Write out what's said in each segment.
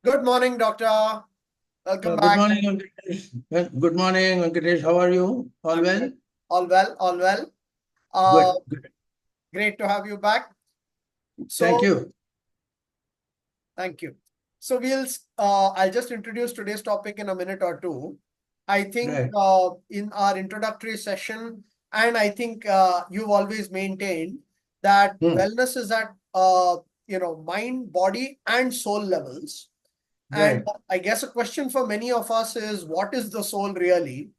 Good morning, doctor. Welcome Good back. morning, Venkatesh. Good morning, Venkatesh. How are you? All I'm well? good. All well, all well. Uh, Good, good. Great to have you back. Thank So, you. thank you. So I'll just introduce today's topic in a minute or two. I think Right, in our introductory session, and I think you've always maintained that hmm, wellness is at mind, body, and soul levels. And right, I guess a question for many of us is, what is the soul really?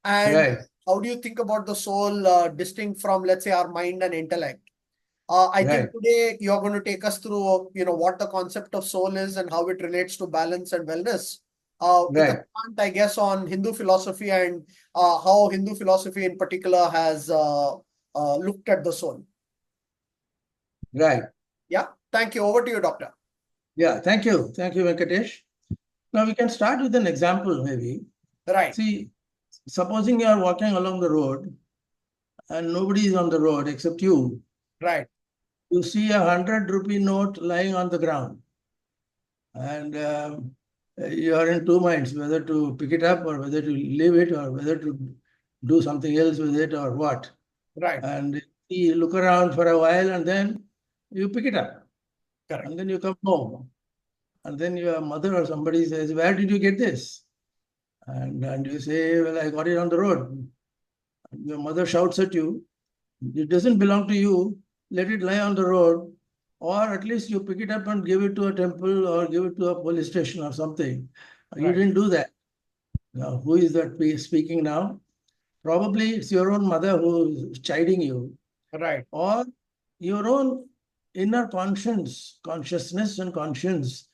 And right, how do you think about the soul distinct from, let's say, our mind and intellect? I think right, today you're going to take us through, what the concept of soul is and how it relates to balance and wellness. With a right, point, I guess, on Hindu philosophy and how Hindu philosophy in particular has looked at the soul. right. Yeah. Thank you. Over to you, doctor. Yeah, thank you. Thank you, Venkatesh. Now we can start with an example, maybe. Right. See, supposing you are walking along the road and nobody is on the road except you. Right. You see a 100 rupee note lying on the ground, and you are in two minds whether to pick it up or whether to leave it or whether to do something else with it or what. Right. And you look around for a while and then you pick it up Correct. and then you come home and then your mother or somebody says, where did you get this? And you say, well, I got it on the road. And your mother shouts at you, it doesn't belong to you, let it lie on the road, or at least you pick it up and give it to a temple or give it to a police station or something. You Right. didn't do that. Now who is that speaking now? Probably it's your own mother who is chiding you, Right. or your own inner consciousness and conscience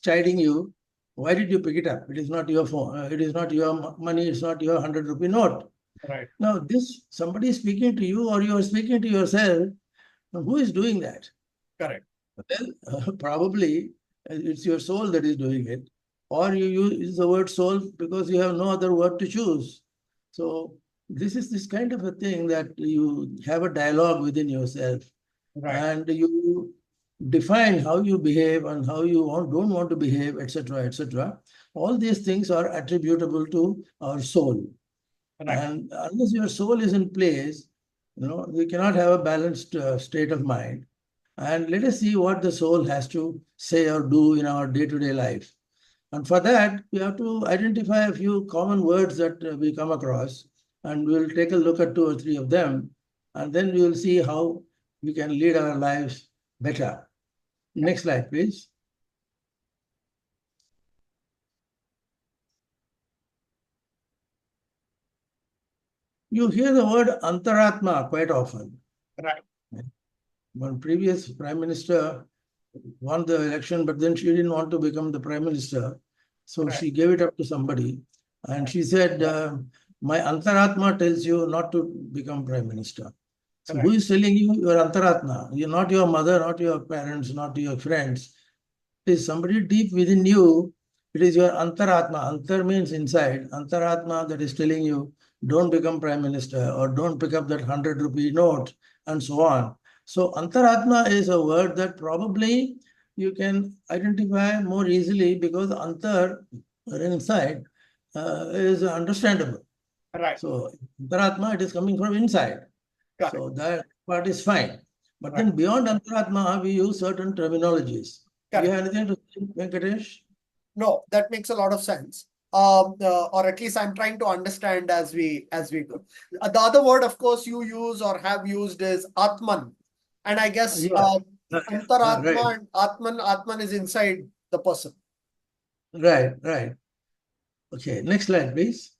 chiding you. Why did you pick it up? It is not your phone. It is not your money. It's not your 100 rupee note. Right. Now, this somebody is speaking to you, or you are speaking to yourself. Now, who is doing that? Correct. Well, probably it's your soul that is doing it, or you use the word soul because you have no other word to choose. So this is this kind of a thing that you have a dialogue within yourself, Right. and you define how you behave and how you don't want to behave, etc., etc. All these things are attributable to our soul, Right. and unless your soul is in place, we cannot have a balanced state of mind. And let us see what the soul has to say or do in our day-to-day life. And for that, we have to identify a few common words that we come across, and we'll take a look at two or three of them, and then we will see how we can lead our lives better. Next slide, please. You hear the word antaratma quite often. Right. One previous prime minister won the election, but then she didn't want to become the prime minister. So Right. she gave it up to somebody. And she said, my antaratma tells you not to become prime minister. So who Right. is telling you? Your antaratma. You're not your mother, not your parents, not your friends. It is somebody deep within you. It is your antaratma. Antar means inside. Antaratma that is telling you, don't become prime minister or don't pick up that 100 rupee note and so on. So antaratma is a word that probably you can identify more easily because antar, or inside, is understandable. Right. So antaratma, it is coming from inside. Correct. So that part is fine. But Right. then beyond antaratma, we use certain terminologies. You Correct. have anything to say, Venkatesh? No, that makes a lot of sense. Or at least I'm trying to understand as we go. The other word, of course, you use or have used is Atman, and I guess Yeah. Right, Antaratma and Atman is inside the person. right, right. Okay, next slide, please.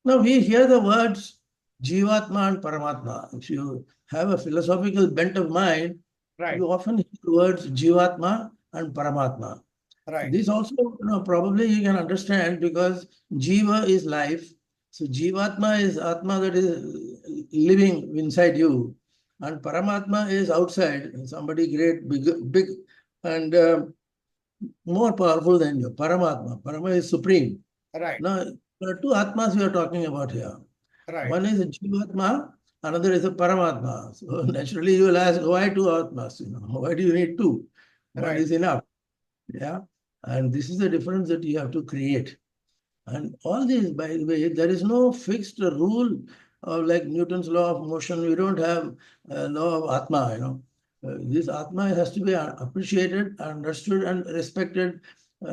Now we hear the words Jivatma and Paramatma. If you have a philosophical bent of mind, Right. you often hear the words Jivatma and Paramatma. Right. This also, probably you can understand because Jiva is life. So Jivatma is Atma that is living inside you, and Paramatma is outside, somebody great, big, and more powerful than you. Paramatma. Parama is supreme. Right. Now, there are two Atmas we are talking about here. Right. One is a Jivatma, another is a Paramatma. So naturally you will ask, why two Atmas? Why do you need two? One Right. is enough. Yeah. And this is the difference that you have to create. And all these, by the way, there is no fixed rule of like Newton's law of motion. We don't have a law of Atma, this Atma has to be appreciated, understood, and respected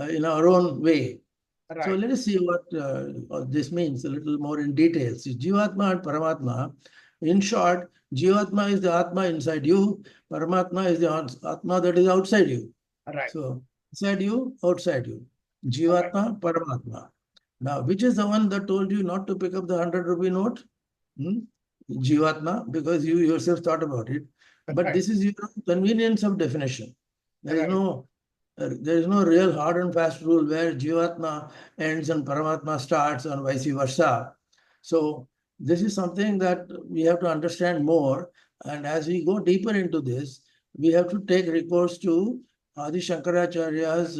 in our own way. So Right. let us see what this means a little more in detail. See, Jivatma and Paramatma. In short, Jivatma is the Atma inside you. Paramatma is the Atma that is outside you. Right. So inside you, outside you. Right. Jivatma, Paramatma. Now, which is the one that told you not to pick up the 100 rupee note? Hmm? Jivatma, because you yourself thought about it. But Right. this is your convenience of definition. There is Right. no real hard and fast rule where Jivatma ends and Paramatma starts and vice versa. So this is something that we have to understand more. And as we go deeper into this, we have to take recourse to Adi Shankaracharya's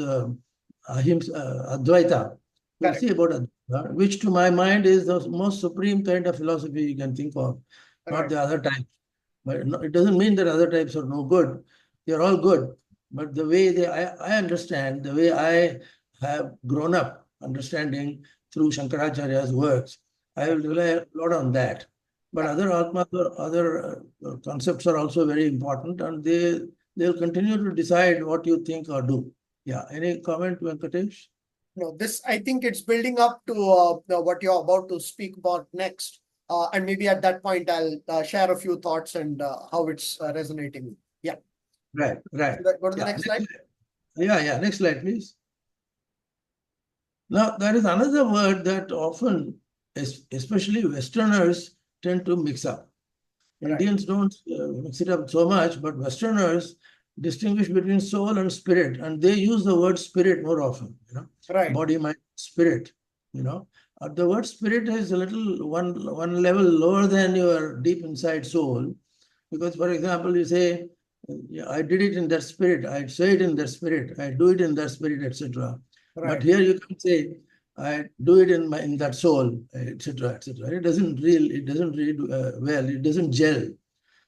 Advaita. We'll see Correct. about Advaita, which to my mind is the most supreme kind of philosophy you can think of, not Right. the other types. But it doesn't mean that other types are no good. They're all good. But the way I understand, the way I have grown up understanding through Shankaracharya's works, I will rely a lot on that. But Correct. other atmas or other concepts are also very important, and they'll continue to decide what you think or do. Yeah. Any comment, Venkatesh? No, this, I think it's building up to what you're about to speak about next. And maybe at that point, I'll share a few thoughts and how it's resonating. Yeah. Right, right. Should I go to the Yeah. next slide? Yeah. Next slide, please. Now, there is another word that often, especially Westerners, tend to mix up. Right. Indians don't mix it up so much, but Westerners distinguish between soul and spirit, and they use the word spirit more often. Right. Body, mind, spirit. You know, the word spirit is a little one level lower than your deep inside soul, because, for example, you say, "Yeah, I did it in that spirit. I say it in that spirit. I do it in that spirit, etc." But Right. here you can say, "I do it in that soul, etc., etc." It doesn't read well. It doesn't gel.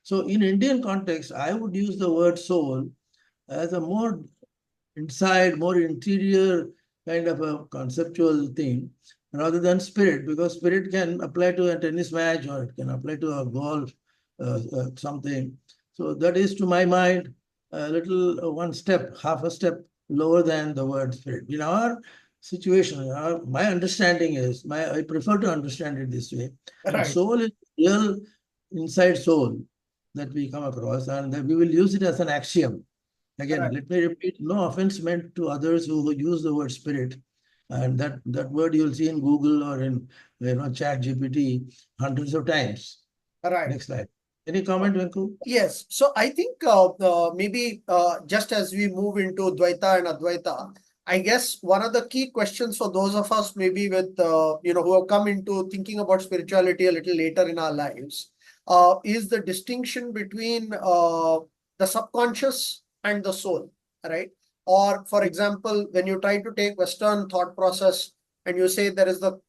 So in Indian context, I would use the word soul as a more inside, more interior kind of a conceptual thing rather than spirit, because spirit can apply to a tennis match or it can apply to a golf something. So that is, to my mind, a little one step, half a step lower than the word spirit. In our situation, my understanding is, I prefer to understand it this way, that Right. soul is real inside soul that we come across, and that we will use it as an axiom. Again, Right. let me repeat, no offense meant to others who use the word spirit. And that word you'll see in Google or in Chat GPT hundreds of times. Right. Next slide. Any comment, Venku? Yes. So I think maybe just as we move into Dvaita and Advaita, I guess one of the key questions for those of us maybe with who have come into thinking about spirituality a little later in our lives is the distinction between the subconscious and the soul, right? Or for example, when you try to take Western thought process and you say there is the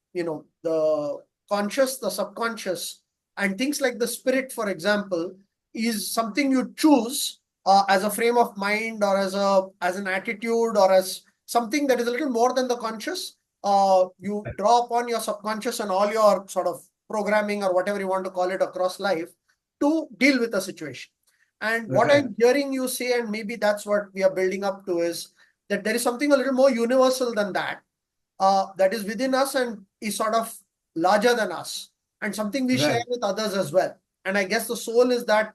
conscious, the subconscious, and things like the spirit, for example, is something you choose as a frame of mind or as an attitude or as something that is a little more than the conscious. You draw upon your subconscious and all your sort of programming or whatever you want to call it across life to deal with a situation. And what Right, I'm hearing you say, and maybe that's what we are building up to, is that there is something a little more universal than that, that is within us and is sort of larger than us, and something we share right, with others as well. And I guess the soul is that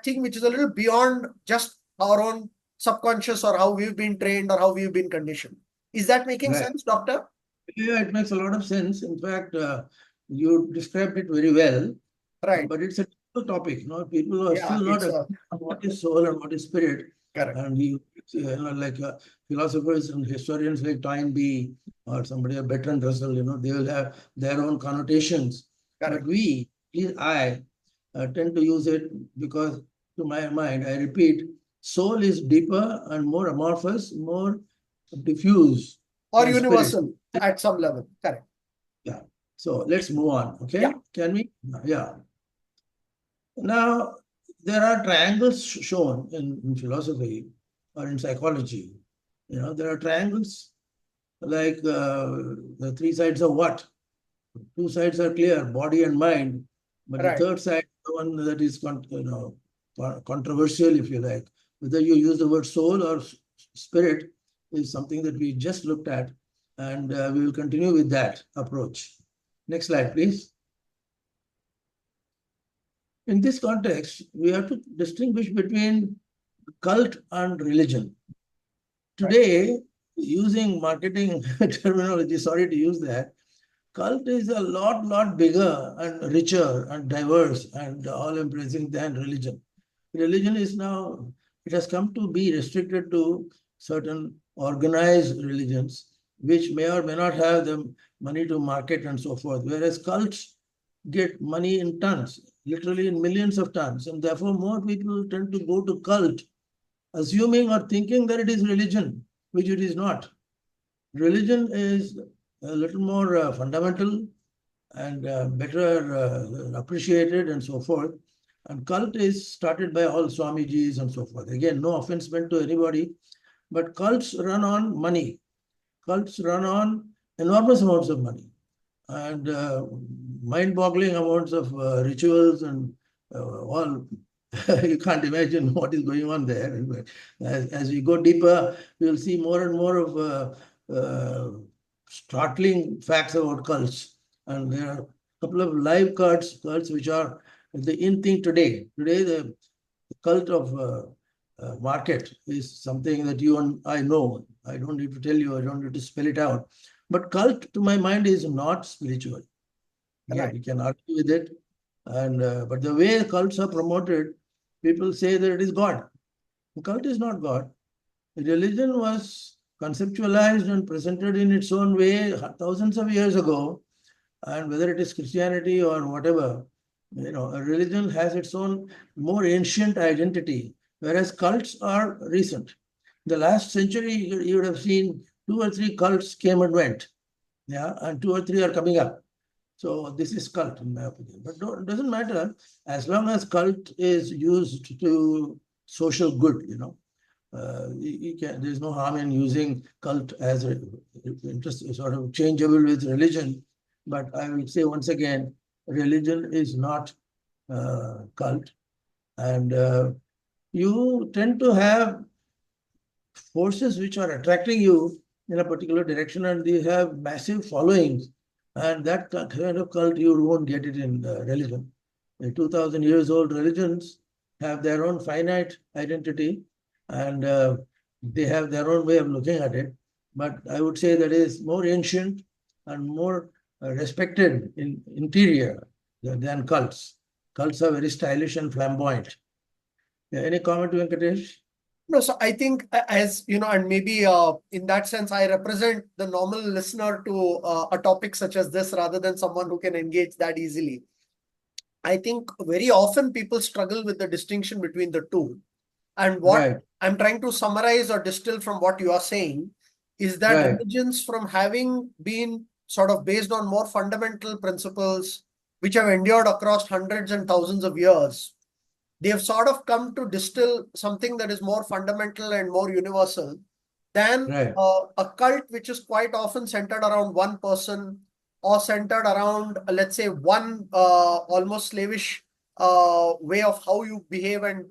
thing which is a little beyond just our own subconscious or how we've been trained or how we've been conditioned. Is that making right. sense, Doctor? Yeah, it makes a lot of sense. In fact, you described it very well, Right. but it's a difficult topic. People are Yeah, still not it's agreeing on what is soul and what is spirit. correct. And like philosophers and historians like Toynbee or somebody, a Bertrand Russell, they will have their own connotations. But Correct. I tend to use it because, to my mind, I repeat, soul is deeper and more amorphous, more diffuse Or than spirit. universal at some level. Correct. Yeah. So let's move on. Yeah. Okay. Can we? Yeah. Now, there are triangles shown in philosophy or in psychology. There are triangles like the three sides of what? Two sides are clear, body and mind, but the Right. third side, the one that is controversial, if you like, whether you use the word soul or spirit, is something that we just looked at, and we will continue with that approach. Next slide, please. In this context, we have to distinguish between cult and religion. Today, using marketing terminology, sorry to use that, cult is a lot bigger and richer and diverse and all-embracing than religion. Religion is now, it has come to be restricted to certain organized religions, which may or may not have the money to market and so forth, whereas cults get money in tons, literally in millions of tons, and therefore more people tend to go to cult, assuming or thinking that it is religion, which it is not. Religion is a little more fundamental and better appreciated and so forth. And cult is started by all Swamijis and so forth. Again, no offense meant to anybody, but cults run on money. Cults run on enormous amounts of money and mind-boggling amounts of rituals and all. You can't imagine what is going on there. As we go deeper, we'll see more and more of startling facts about cults. And there are a couple of live cults which are the in thing today. Today, the cult of market is something that you and I know. I don't need to tell you, I don't need to spell it out. But cult, to my mind, is not spiritual. Yeah, Right. we can argue with it. And but the way cults are promoted, people say that it is God. The cult is not God. Religion was conceptualized and presented in its own way thousands of years ago. And whether it is Christianity or whatever, a religion has its own more ancient identity, whereas cults are recent. The last century, you would have seen two or three cults came and went. Yeah, and two or three are coming up. So this is cult, in my opinion. But it doesn't matter as long as cult is used to social good, there's no harm in using cult as a interest, sort of changeable with religion. But I will say once again, religion is not cult. And you tend to have forces which are attracting you in a particular direction, and they have massive followings. And that kind of cult, you won't get it in religion. The 2,000 years old religions have their own finite identity, and they have their own way of looking at it. But I would say that is more ancient and more respected in interior than cults. Cults are very stylish and flamboyant. Yeah, any comment, Venkatesh? No, so I think as you know, and maybe in that sense, I represent the normal listener to a topic such as this rather than someone who can engage that easily. I think very often people struggle with the distinction between the two. And what Right, I'm trying to summarize or distill from what you are saying is that right, religions, from having been sort of based on more fundamental principles, which have endured across hundreds and thousands of years, they have sort of come to distill something that is more fundamental and more universal than right, a cult, which is quite often centered around one person or centered around, let's say, one almost slavish way of how you behave and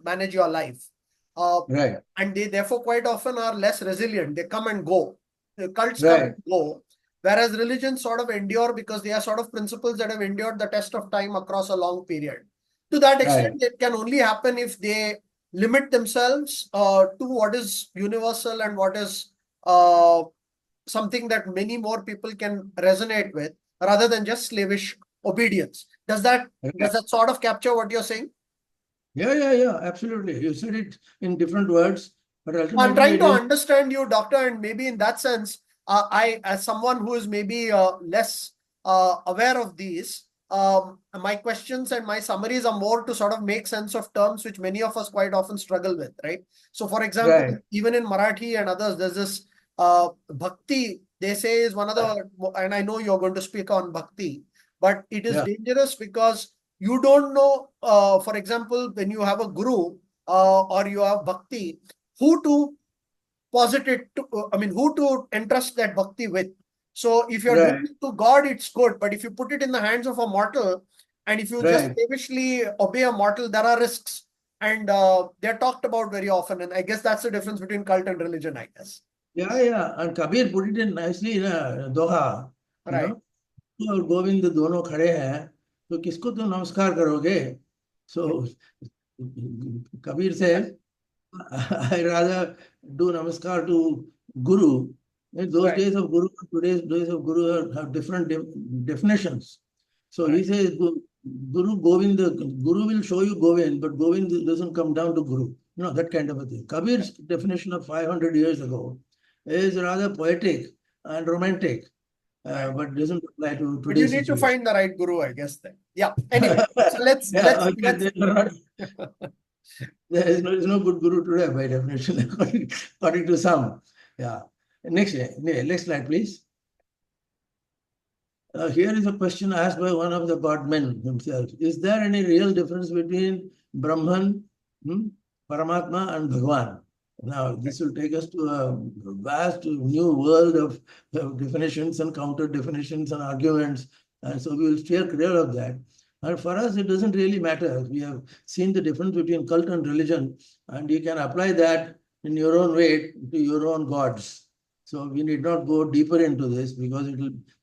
manage your life. Uh, right, and they therefore quite often are less resilient. They come and go. The cults come right. and go. Whereas religions sort of endure because they are sort of principles that have endured the test of time across a long period. To that Right, extent, it can only happen if they limit themselves to what is universal and what is uh, something that many more people can resonate with rather than just slavish obedience. Does right. that sort of capture what you're saying? Yeah, absolutely. You said it in different words, but I'm ultimately trying it to is understand you, doctor, and maybe in that sense, I, as someone who is maybe less aware of these, my questions and my summaries are more to sort of make sense of terms which many of us quite often struggle with, right? So, for example, right. even in Marathi and others, there's this bhakti. They say is one of the, and I know you're going to speak on bhakti, but it is Yeah, dangerous because you don't know. For example, when you have a guru or you have bhakti, who to posit it to, who to entrust that bhakti with. So if you're Right. doing it to God, it's good. But if you put it in the hands of a mortal, and if you just Right. slavishly obey a mortal, there are risks. And they're talked about very often. And I guess that's the difference between cult and religion, I guess. Yeah. And Kabir put it in nicely in a doha, you Right. know. तू और गोविंद दोनों खड़े हैं तो किसको तुम नमस्कार करोगे? So Kabir says, I rather do namaskar to Guru. In those Right. days of Guru, today's days of Guru have different definitions. So he Right. says, Guru Govind, Guru will show you Govind, but Govind doesn't come down to Guru. You know, that kind of a thing. Kabir's definition of 500 years ago is rather poetic and romantic, Right. but doesn't apply to But you today's need to situation. find the right guru, I guess. Then, yeah. Anyway, so let's Yeah, let's okay, let's. they are not. There is no good guru today by definition, according to some. Yeah. Next slide, please. Here is a question asked by one of the godmen himself. Is there any real difference between Brahman, Paramatma, and Bhagwan? Now, this will take us to a vast new world of definitions and counter definitions and arguments. And so we will steer clear of that. And for us, it doesn't really matter. We have seen the difference between cult and religion, and you can apply that in your own way to your own gods. So we need not go deeper into this because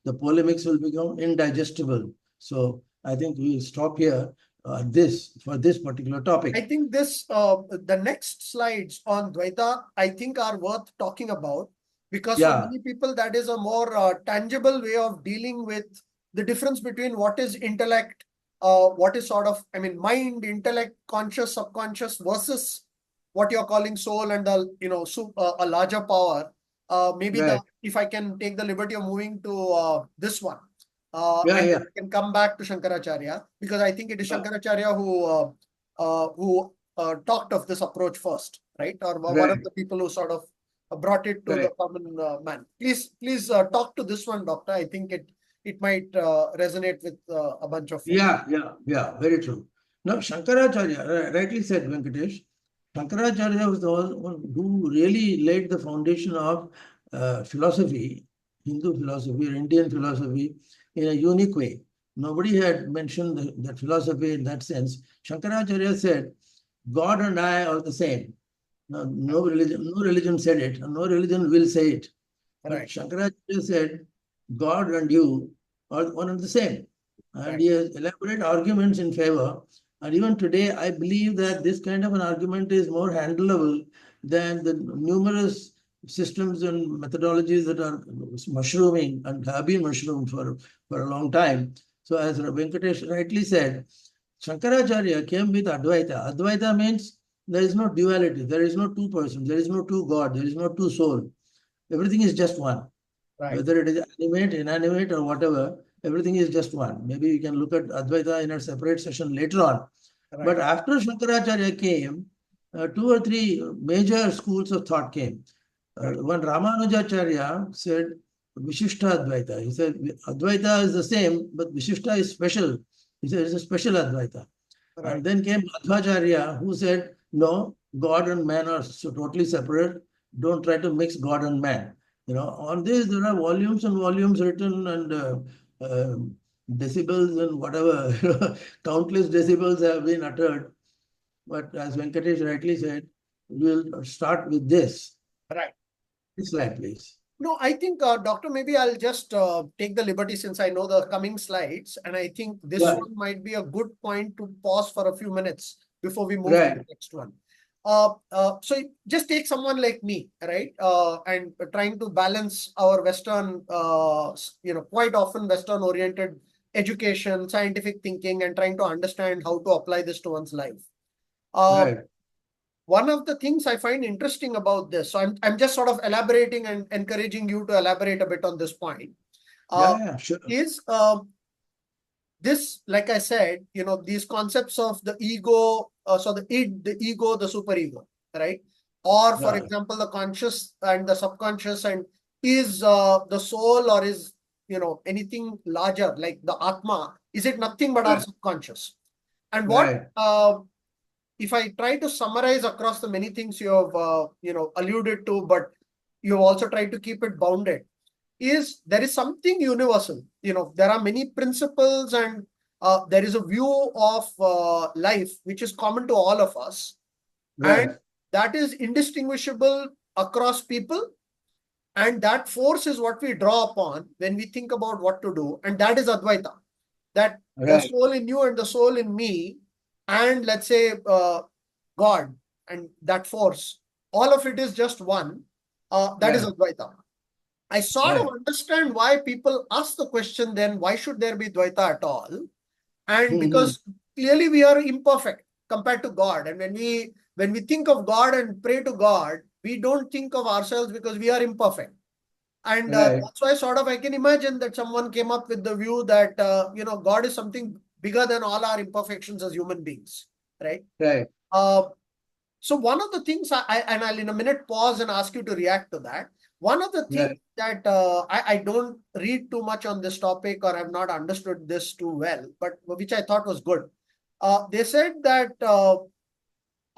the polemics will become indigestible. So I think we will stop here for this particular topic. I think the next slides on Dvaita, I think are worth talking about, because for many people that is a more tangible way of dealing with the difference between what is intellect, what is sort of, mind, intellect, conscious, subconscious versus what you're calling soul and a larger power. Maybe Right. if I can take the liberty of moving to this one, Yeah, and yeah. we can come back to Shankaracharya, because I think it is Shankaracharya who talked of this approach first, right? Or one of Right. the people who sort of brought it to the Correct. common man. Please talk to this one, doctor. I think it might resonate with a bunch of folks. Yeah. Very true. Now, Shankaracharya, rightly said, Venkatesh. Shankaracharya was the one who really laid the foundation of philosophy, Hindu philosophy or Indian philosophy, in a unique way. Nobody had mentioned that philosophy in that sense. Shankaracharya said, God and I are the same. No religion said it, and no religion will say it. But Right. Shankaracharya said, God and you are one and the same. And Right. he has elaborate arguments in favor. And even today, I believe that this kind of an argument is more handleable than the numerous systems and methodologies that are mushrooming and have been mushroomed for a long time. So as Venkatesh rightly said, Shankaracharya came with Advaita. Advaita means there is no duality, there is no two persons, there is no two God, there is no two soul. Everything is just one. Right. Whether it is animate, inanimate, or whatever, everything is just one. Maybe we can look at Advaita in a separate session later on. Right. But after Shankaracharya came, two or three major schools of thought came. One Ramanujacharya said Vishishta Advaita. He said Advaita is the same, but Vishishta is special. He said it's a special Advaita. Right. And then came Madhvacharya, who said, no, God and man are totally separate. Don't try to mix God and man. On this, there are volumes and volumes written and decibels and whatever, countless decibels have been uttered. But as Venkatesh rightly said, we'll start with this. Right. This slide, please. No, I think, Doctor, maybe I'll just take the liberty, since I know the coming slides, and I think this one might be a good point to pause for a few minutes before we move to the next one. So just take someone like me, right? And trying to balance our Western, quite often Western-oriented education, scientific thinking, and trying to understand how to apply this to one's life. One of the things I find interesting about this, so I'm just sort of elaborating and encouraging you to elaborate a bit on this point. Sure. Is this, like I said, these concepts of the ego, so the id, the ego, the superego, right? Or for example, the conscious and the subconscious, and is the soul, or is anything larger like the Atma? Is it nothing but our subconscious? And what if I try to summarize across the many things you have alluded to, but you've also tried to keep it bounded, is there is something universal. There are many principles, and there is a view of life which is common to all of us, Right. and that is indistinguishable across people, and that force is what we draw upon when we think about what to do, and that is Advaita. That the Right. soul in you and the soul in me, and let's say God, and that force, all of it is just one. That is Right. Advaita. I sort of Right. understand why people ask the question, then why should there be Dvaita at all? And Mhm. because clearly we are imperfect compared to God. And when we think of God and pray to God, we don't think of ourselves because we are imperfect. And Right. that's why sort of I can imagine that someone came up with the view that God is something bigger than all our imperfections as human beings, right? Right. Uh, so one of the things and I'll in a minute pause and ask you to react to that. One of the things Right. that I don't read too much on this topic, or have not understood this too well, but which I thought was good. They said that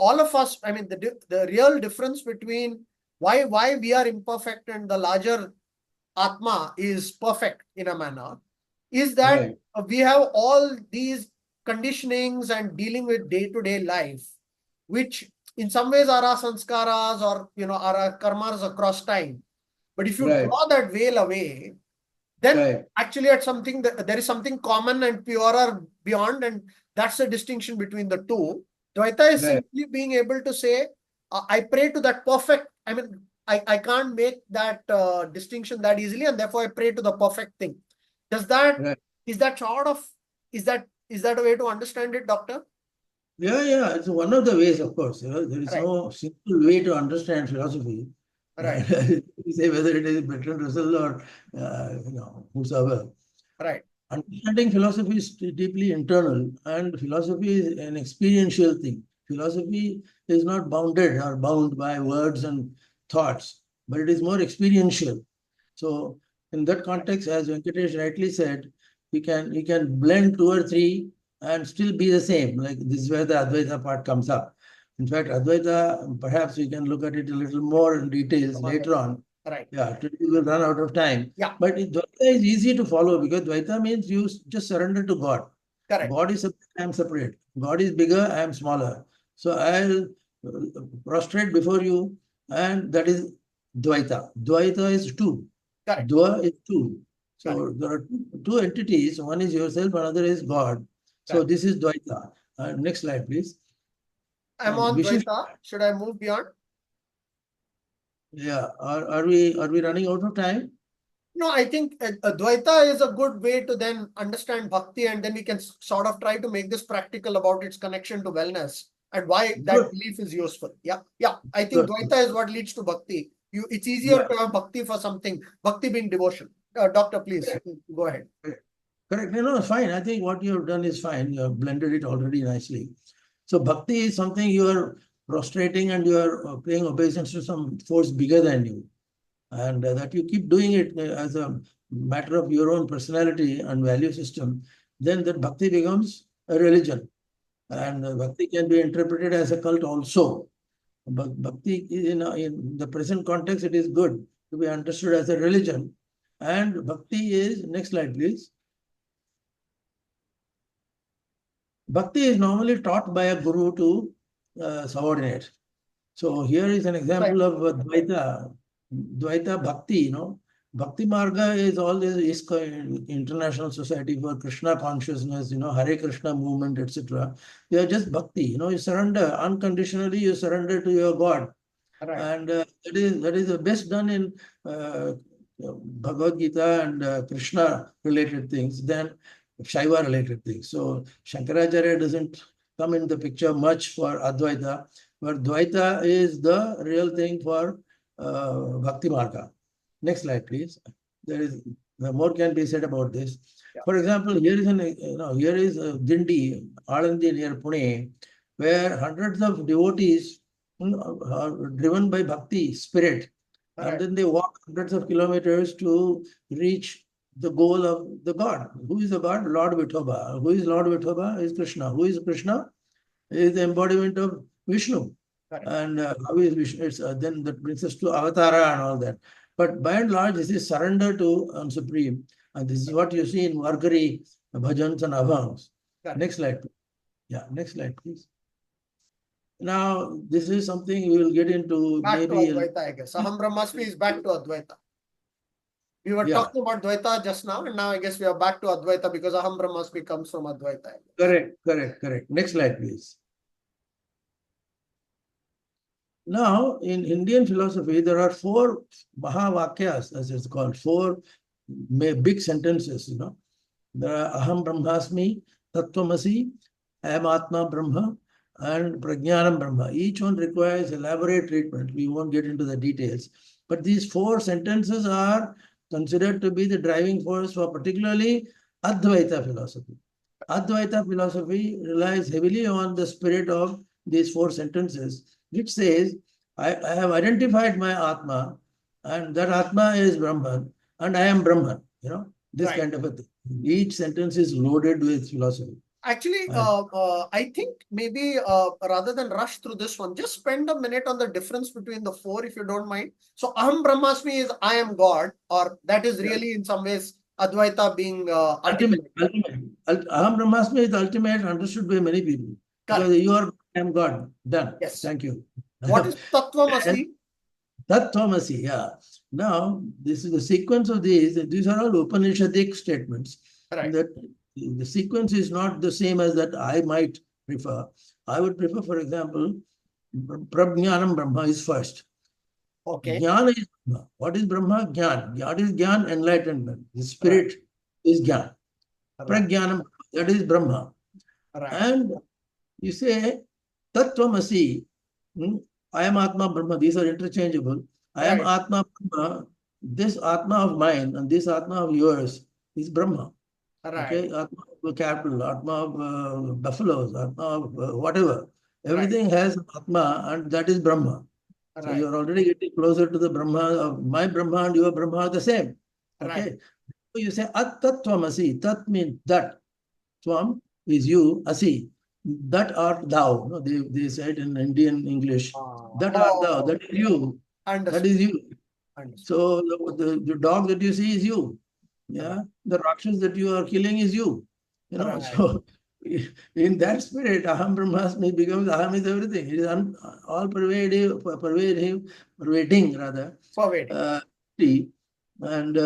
all of us, I mean, the real difference between why we are imperfect and the larger Atma is perfect in a manner, is that Right. we have all these conditionings and dealing with day-to-day life, which in some ways are our sanskaras, or are our karmas across time. But if you Right. draw that veil away, then Right. actually at something there is something common and purer beyond, and that's the distinction between the two. Dvaita is Right. simply being able to say, I pray to that perfect. I mean, I can't make that distinction that easily, and therefore I pray to the perfect thing. Does that Right. is that sort of is that a way to understand it, doctor? Yeah, yeah, it's one of the ways, of course. There is Right, no simple way to understand philosophy. right, You say whether it is Bertrand Russell or whosoever. right, Understanding philosophy is deeply internal, and philosophy is an experiential thing. Philosophy is not bounded or bound by words and thoughts, but it is more experiential. So, in that context, as Venkatesh rightly said, we can blend two or three and still be the same. Like this is where the Advaita part comes up. In fact, Advaita, perhaps we can look at it a little more in details some other later on. right, Yeah, today we will run out of time. yeah, But Dvaita is easy to follow because Dvaita means you just surrender to God. correct, God is separate, I am separate. God is bigger, I am smaller. So I'll prostrate before you, and that is Dvaita. Dvaita is two. correct, Dva is two. correct, So there are two entities. One is yourself, another is God. So correct. this is Dvaita. Next slide, please. I'm And on Vishish, Dvaita. Should I move beyond? yeah, are we running out of time? No, I think Advaita is a good way to then understand bhakti, and then we can sort of try to make this practical about its connection to wellness and why that Good, belief is useful. Yeah, yeah. I think good. Dvaita is what leads to bhakti. It's easier Yeah. to have bhakti for something. Bhakti being devotion. Doctor, please go ahead. Correct. No, fine. I think what you have done is fine. You have blended it already nicely. So bhakti is something you are prostrating and you are paying obeisance to some force bigger than you. And that you keep doing it as a matter of your own personality and value system, then that bhakti becomes a religion. And bhakti can be interpreted as a cult also. But bhakti, in the present context, it is good to be understood as a religion. And bhakti is, next slide, please. Bhakti is normally taught by a guru to subordinate. So here is an Right, example of Dvaita Bhakti, Bhakti Marga is all this International Society for Krishna Consciousness, Hare Krishna movement, etc. They are just Bhakti, you surrender, unconditionally you surrender to your God. right, And that is the best done in Bhagavad Gita and Krishna related things than Shaiva related things. So Shankaracharya doesn't come in the picture much for Advaita, but Dvaita is the real thing for Bhakti Marga. Next slide, please. There is more can be said about this. yeah, For example, here is Dindi, Alandi near Pune, where hundreds of devotees are driven by bhakti spirit, and right, then they walk hundreds of kilometers to reach the goal of the God. Who is the God? Lord Vithoba. Who is Lord Vithoba? Is Krishna. Who is Krishna? Is the embodiment of Vishnu. Correct. And how is Vishnu? Then that brings us to avatara and all that. But by and large, this is surrender to Supreme. And this is what you see in Varkari, bhajans and abhangs. Correct. Next slide. Yeah, next slide, please. Now, this is something we will get into Back to maybe. Advaita, I guess. Aham Brahmasmi is back to Advaita. We were talking about Dvaita just now, and now I guess we are back to Advaita because Aham Brahmasmi comes from Advaita. Correct. Next slide, please. Now, in Indian philosophy, there are 4 Mahavakyas, as it's called, 4 big sentences, There are Aham Brahmasmi, Tattvamasi, I am Atma Brahma, and Prajnanam Brahma. Each one requires elaborate treatment. We won't get into the details. But these 4 sentences are considered to be the driving force for particularly Advaita philosophy. Advaita philosophy relies heavily on the spirit of these 4 sentences, which says, I have identified my Atma, and that Atma is Brahman, and I am Brahman. This kind of a thing. Each sentence is loaded with philosophy. Actually, I think maybe rather than rush through this one, just spend a minute on the difference between the 4, if you don't mind. So, Aham Brahmasmi is I am God, or that is really in some ways Advaita being ultimate. Aham Brahmasmi is the ultimate, understood by many people. Because you are I am God. Done. Yes. Thank you. What is Tattvamasi? Tattvamasi, yeah. Now, this is the sequence of these. These are all Upanishadic statements. Right. That the sequence is not the same as that I might prefer. I would prefer, for example, Prajnanam Brahma is first. Okay. Jnana is Brahma. What is Brahma? Jnana. Jnana is Jnana, enlightenment. The spirit is Jnana. Prajnanam, that is Brahma. And you say, Tattvamasi, I am Atma Brahma. These are interchangeable. I am Atma Brahma. This Atma of mine and this Atma of yours is Brahma. Okay, Atma of capital, Atma of buffaloes, Atma of whatever. Everything has Atma, and that is Brahma. So you're already getting closer to the Brahma of my Brahma and your Brahma are the same. Okay. So you say At-Tattvamasi. Tat means that. Tvam is you, Asi. That art thou. They said in Indian English. That art thou. That is you. That is you. So the dog that you see is you. Yeah. The Rakshas that you are killing is you. So in that spirit, Aham Brahmasmi becomes Aham is everything. It is all pervading rather. And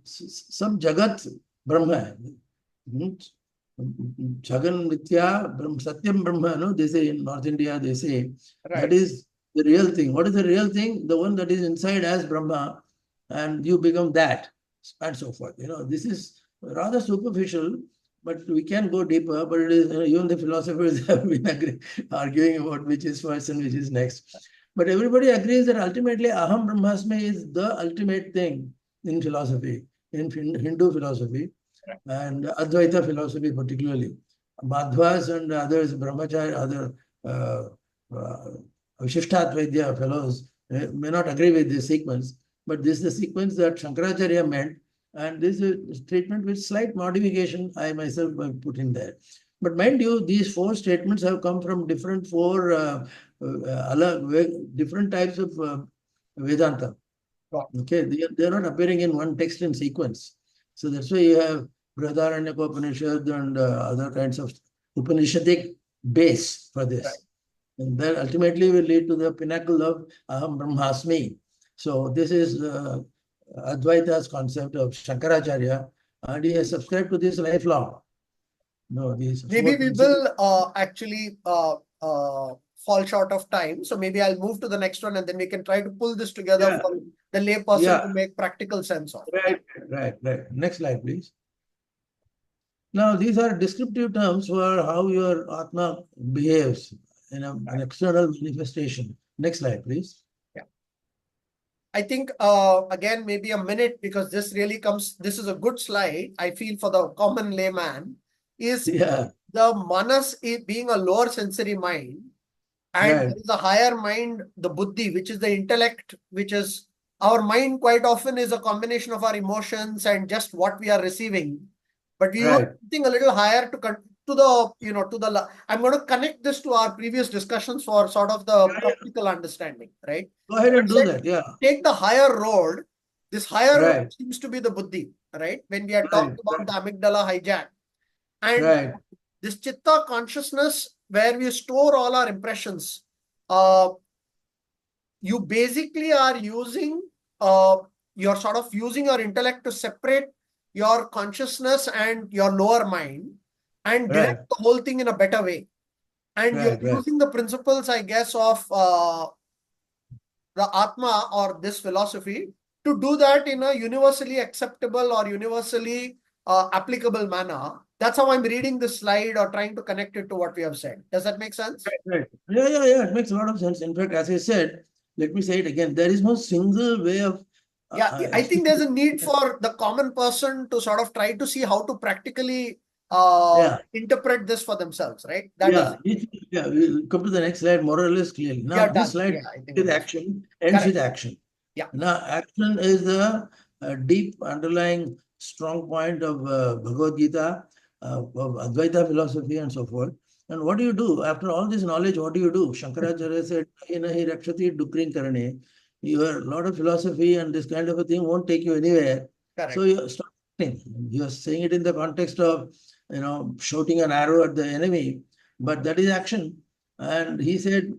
some Jagat Brahma. Jagan Nitya, Satyam Brahma, no? They say in North India, they say that is the real thing. What is the real thing? The one that is inside as Brahma, and you become that, and so forth. This is rather superficial, but we can go deeper. But it is even the philosophers have been arguing about which is first and which is next. But everybody agrees that ultimately Aham Brahmasmi is the ultimate thing in philosophy, in Hindu philosophy, and Advaita philosophy particularly. Madhvas and others, Brahmacharya, other Vishishtaadvaita fellows may not agree with this sequence, but this is the sequence that Shankaracharya meant, and this is a statement with slight modification I myself have put in there. But mind you, these 4 statements have come from different different types of Vedanta. Okay, they are not appearing in one text in sequence. So that's why you have Brihadaranyaka Upanishad and other kinds of Upanishadic base for this. And that ultimately will lead to the pinnacle of Aham Brahmasmi. So this is Advaita's concept of Shankaracharya, and he has subscribed to this lifelong. Maybe we will actually fall short of time. So maybe I'll move to the next one and then we can try to pull this together for the lay person to make practical sense of. Right. Next slide, please. Now, these are descriptive terms for how your Atma behaves in an external manifestation. Next slide, please. I think, again, maybe a minute, because this really comes, this is a good slide, I feel, for the common layman, is the manas being a lower sensory mind, and there is a higher mind, the buddhi, which is the intellect, which is our mind quite often is a combination of our emotions and just what we are receiving. But we want something a little higher to the, I'm going to connect this to our previous discussions for sort of the practical understanding, right? Go ahead I and do said, that. Yeah. take the higher road. This higher road Right. seems to be the buddhi, right? When we had Right. talked about the amygdala hijack. And Right. this chitta consciousness, where we store all our impressions, uh, you basically are using, you're sort of using your intellect to separate your consciousness and your lower mind and direct Right. the whole thing in a better way. And you're Right. Right. using the principles, I guess, of the Atma or this philosophy to do that in a universally acceptable or universally applicable manner. That's how I'm reading this slide or trying to connect it to what we have said. Does that make sense? Right. Yeah, yeah, yeah. It makes a lot of sense. In fact, as I said, let me say it again. There is no single way of Yeah, I think there's explaining. a need for the common person to sort of try to see how to practically Yeah, interpret this for themselves, right? That is yeah. it. Yeah, we'll come to the next slide more or less clearly. Yeah, Now, this done. slide Yeah, I think with we're done. action ends with Correct. action. Yeah, Now, action is the deep underlying strong point of Bhagavad Gita, of Advaita philosophy, and so forth. And what do you do? After all this knowledge, what do you do? Shankaracharya said, "Nahi rakshati dukrin karane." Your lot of philosophy and this kind of a thing won't take you anywhere. So correct. you stop acting. You're saying it in the context of, shooting an arrow at the enemy, but that is action. And he said,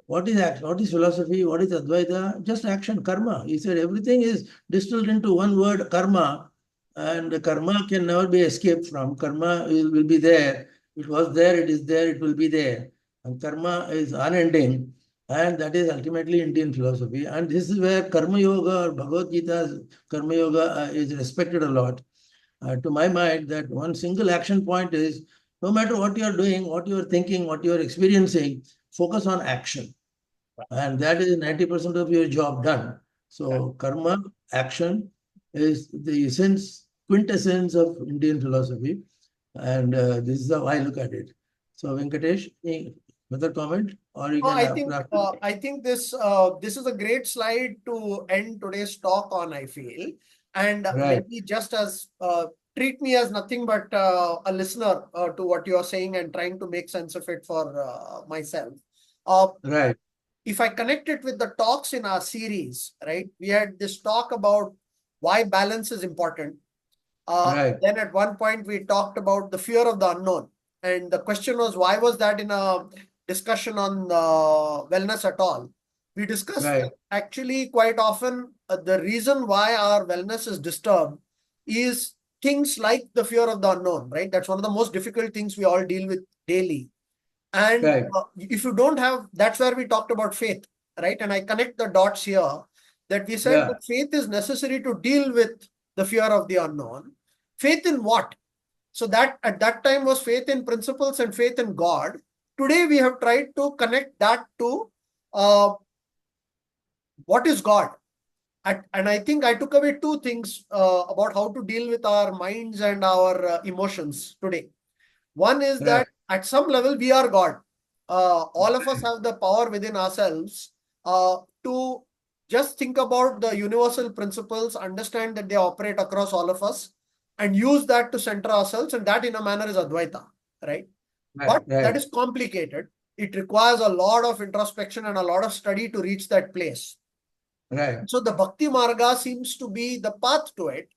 what is action? What is philosophy? What is Advaita? Just action, karma. He said everything is distilled into one word, karma, and karma can never be escaped from. Karma will be there. It was there, it is there, it will be there. And karma is unending. And that is ultimately Indian philosophy. And this is where Karma Yoga or Bhagavad Gita's Karma Yoga is respected a lot. To my mind, that one single action point is no matter what you are doing, what you are thinking, what you are experiencing, focus on action. And that is 90% of your job done. Correct. So karma, action is the essence, quintessence of Indian philosophy. And this is how I look at it. So Venkatesh, any further comment? Or you No, can I think this is a great slide to end today's talk on, I feel. And right, maybe just as treat me as nothing but a listener to what you are saying and trying to make sense of it for myself. Uh, right, if I connect it with the talks in our series, right? We had this talk about why balance is important. right, Then at one point we talked about the fear of the unknown, and the question was why was that in a discussion on wellness at all? We discussed right, that actually quite often the reason why our wellness is disturbed is things like the fear of the unknown, right? That's one of the most difficult things we all deal with daily. And right, if you don't have, that's where we talked about faith, right? And I connect the dots here that we said yeah, that faith is necessary to deal with the fear of the unknown. Faith in what? So that at that time was faith in principles and faith in God. Today we have tried to connect that to uh, what is God. And I think I took away two things about how to deal with our minds and our emotions today. One is right, that at some level we are God. All of us have the power within ourselves to just think about the universal principles, understand that they operate across all of us, and use that to center ourselves. And that, in a manner, is Advaita, right? right, But that right, is complicated. It requires a lot of introspection and a lot of study to reach that place. right, So the Bhakti Marga seems to be the path to it.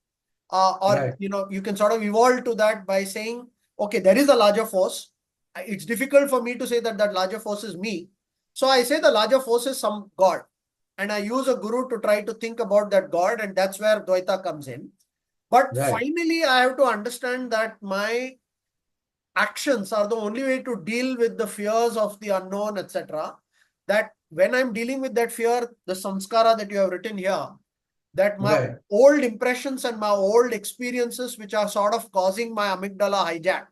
Or right, you can sort of evolve to that by saying, okay, there is a larger force. It's difficult for me to say that that larger force is me. So I say the larger force is some God. And I use a guru to try to think about that God, and that's where Dvaita comes in. But right, finally, I have to understand that my actions are the only way to deal with the fears of the unknown, etc. That when I'm dealing with that fear, the samskara that you have written here, that my right, old impressions and my old experiences, which are sort of causing my amygdala hijack,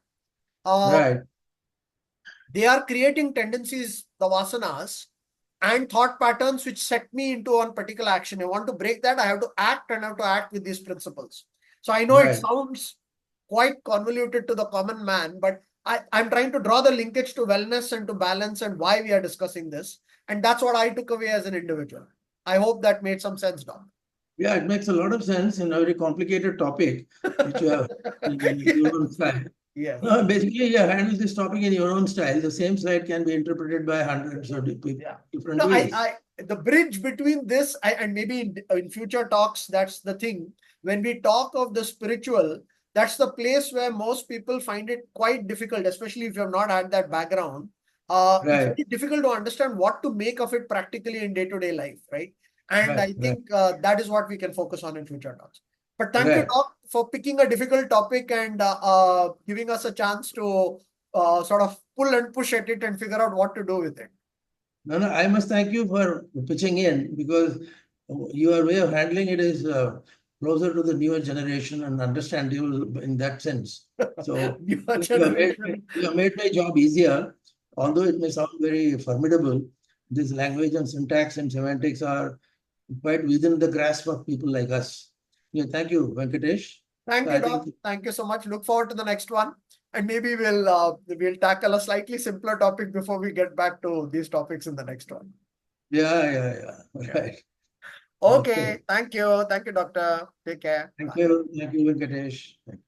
uh, right, they are creating tendencies, the vasanas, and thought patterns which set me into one particular action. I want to break that. I have to act and I have to act with these principles. So I know it right. sounds quite convoluted to the common man, but I'm trying to draw the linkage to wellness and to balance and why we are discussing this. And that's what I took away as an individual. I hope that made some sense, Dom. Yeah, it makes a lot of sense in a very complicated topic, which you have Yeah. you said. Yes. Basically, you handle this topic in your own style. The same slide can be interpreted by hundreds of Yeah. different No, ways. the bridge between this and maybe in future talks, that's the thing. When we talk of the spiritual, that's the place where most people find it quite difficult, especially if you have not had that background. It's Right, very difficult to understand what to make of it practically in day-to-day life, right? And right, I right, think that is what we can focus on in future talks. But thank you, right. Doc, for picking a difficult topic and giving us a chance to sort of pull and push at it and figure out what to do with it. No, no, I must thank you for pitching in because your way of handling it is closer to the newer generation and understandable in that sense. So Newer you generation. have made my job easier, although it may sound very formidable. This language and syntax and semantics are quite within the grasp of people like us. Yeah, thank you, Venkatesh. Thank So you, I Doc. think, Thank you so much. Look forward to the next one. And maybe we'll tackle a slightly simpler topic before we get back to these topics in the next one. yeah, Yeah. right. Okay. Okay. Thank you. Thank you, Doctor. Take care. Bye. Thank you, Venkatesh.